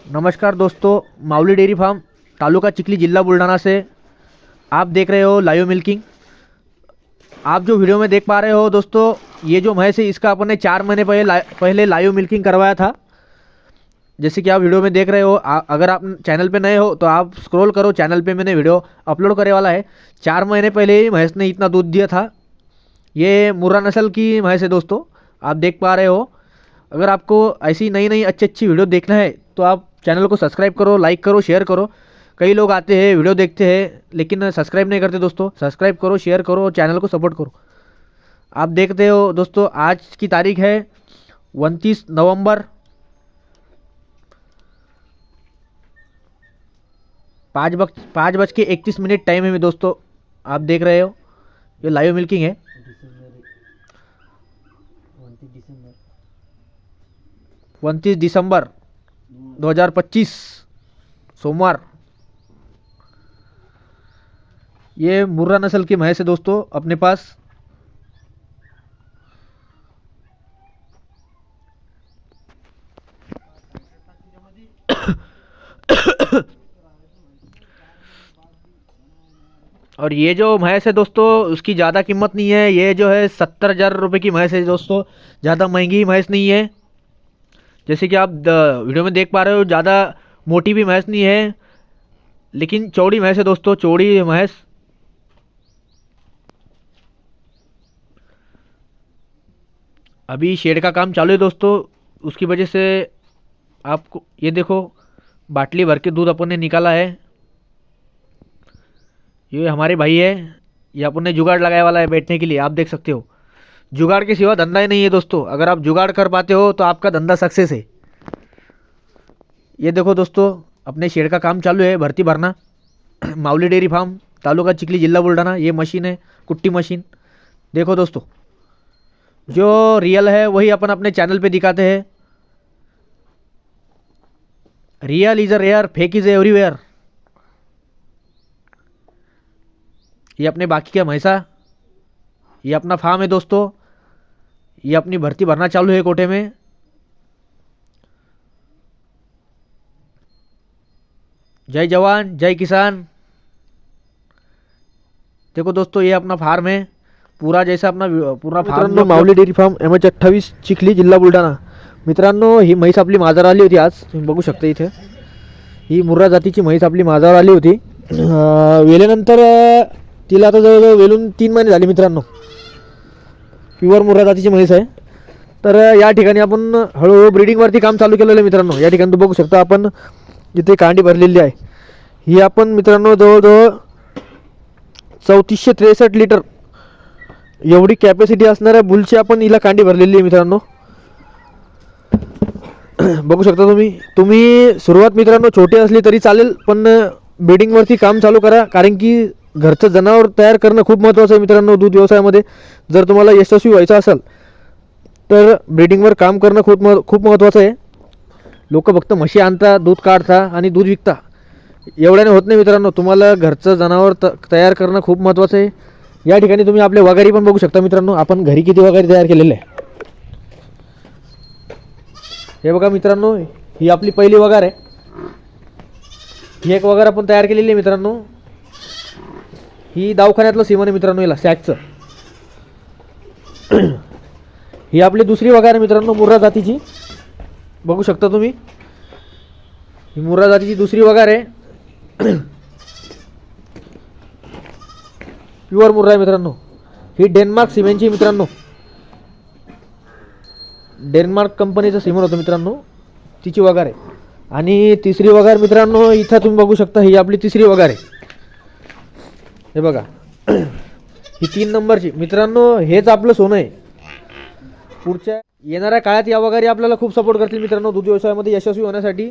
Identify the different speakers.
Speaker 1: नमस्कार दोस्तों, Mavli dairy farm taluka Chikhli जिला बुल्ढाना से आप देख रहे हो लाइव मिल्किंग। आप जो वीडियो में देख पा रहे हो दोस्तों, ये जो भैंस है इसका अपन ने 4 महीने पहले लाइव मिल्किंग करवाया था। जैसे कि आप वीडियो में देख रहे हो। अगर आप चैनल पे नए हो तो आप स्क्रॉल करो, चैनल पे मैंने वीडियो अपलोड करे वाला है। 4 महीने पहले ही भैंस ने इतना दूध दिया था। ये मुर्रा नस्ल की भैंस है दोस्तों, आप देख पा रहे हो। अगर आपको ऐसी नई नई अच्छी अच्छी वीडियो देखना है तो आप चैनल को सब्सक्राइब करो, लाइक करो, शेयर करो। कई लोग आते हैं वीडियो देखते हैं लेकिन सब्सक्राइब नहीं करते दोस्तों। सब्सक्राइब करो, शेयर करो और चैनल को सपोर्ट करो। आप देखते हो दोस्तों, आज की तारीख है 29 नवंबर। 5:31 टाइम है दोस्तों। आप देख रहे हो ये लाइव मिल्किंग है। 29 दिसंबर 2025 सोमवार। ये मुर्रा नस्ल की भैंस है दोस्तों अपने पास। और ये जो भैंस है दोस्तों उसकी ज़्यादा कीमत नहीं है। ये जो है 70,000 रुपये की भैंस है दोस्तों, ज़्यादा महंगी भैंस नहीं है। जैसे कि आप वीडियो में देख पा रहे हो, ज़्यादा मोटी भी भैंस नहीं है लेकिन चौड़ी भैंस है दोस्तों, चौड़ी भैंस। अभी शेड का काम चालू है दोस्तों, उसकी वजह से आपको ये देखो बाटली भर के दूध अपन ने निकाला है। ये हमारे भाई है, ये अपन ने जुगाड़ लगाया वाला है बैठने के लिए। आप देख सकते हो, जुगाड़ के सिवा धंधा ही नहीं है दोस्तों। अगर आप जुगाड़ कर पाते हो तो आपका धंधा सक्सेस है। ये देखो दोस्तों, अपने शेड का काम चालू है, भर्ती भरना। मावली डेयरी फार्म तालुका चिखली जिला बुल्ढाना। ये मशीन है कुट्टी मशीन। देखो दोस्तों, जो रियल है वही अपन अपने चैनल पे दिखाते हैं। Real is a rare, fake is everywhere. ये अपने बाकी का भैंसा, ये अपना फार्म है दोस्तों। ये अपनी भर्ती भरना चालू है कोटे में। जय जवान जय किसान। देखो दोस्तों, ये अपना फार्म है पूरा, जैसा अपना पूरा farm.
Speaker 2: Mavli dairy farm MH28 Chikhli जिल्हा बुलढाणा। मित्रांनो, ही म्हैस आपली माझ्यावर आली होती आज, तुम्ही बघू शकता इथे। ही मुर्रा जातीची म्हैस आपली माझ्यावर आली होती। वेल्यानंतर तिला आता जवळजवळ वेलून 3 महिने झाले मित्रांनो। प्युअर मुर्रा जातीची म्हैस आहे। तर या ठिकाणी आपण हळूहळू ब्रीडिंगवरती काम चालू केलेलं आहे मित्रांनो। या ठिकाणी तुम्ही बघू शकता, आपण इथे कांडी भरलेली आहे। ही आपण मित्रांनो जवळजवळ 3463 लिटर एवढी कॅपॅसिटी असणाऱ्या बुलची आपण हिला कांडी भरलेली आहे मित्रांनो। बघू शकता तुम्ही सुरुवात मित्रांनो छोटी असली तरी चालेल, पण ब्रीडिंगवरती काम चालू करा। कारण की घरचं जनावर तयार करणं खूप महत्त्वाचं आहे मित्रांनो दूध व्यवसायामध्ये। जर तुम्हाला यशस्वी व्हायचं असेल तर ब्रीडिंगवर काम करणं खूप महत्त्वाचं आहे। लोक फक्त म्हशी आणता, दूध काढता आणि दूध विकता, एवढ्याने होत नाही मित्रांनो। तुम्हाला घरचं जनावर तयार करणं खूप महत्त्वाचं आहे। या ठिकाणी तुम्ही आपले वगारी पण बघू शकता मित्रांनो। आपण घरी किती वगारी तयार केलेले आहे हे बघा मित्रांनो। ही आपली पहिली वगार आहे। ही एक वगार आपण तयार केलेली आहे मित्रांनो। ही दवाखान्यातलं सिमन आहे मित्रांनो, याला सॅकचं। ही आपली दुसरी वगार आहे मित्रांनो, मुर्रा जातीची। बघू शकता तुम्ही, ही मुर्रा जातीची दुसरी वगार आहे। प्युअर मुर्रा आहे मित्रांनो। ही डेन्मार्क सिमेंटची मित्रांनो, डेन्मार्क कंपनीचं सिमन होतं मित्रांनो, तिची वगार आहे। आणि तिसरी वगार मित्रांनो इथं तुम्ही बघू शकता, ही आपली तिसरी वगार आहे। हे बघा, ही 3 नंबरची मित्रांनो। हेच आपलं सोनं आहे। पुढच्या येणाऱ्या काळात या वगारी आपल्याला खूप सपोर्ट करतील मित्रांनो दूध व्यवसायामध्ये यशस्वी होण्यासाठी।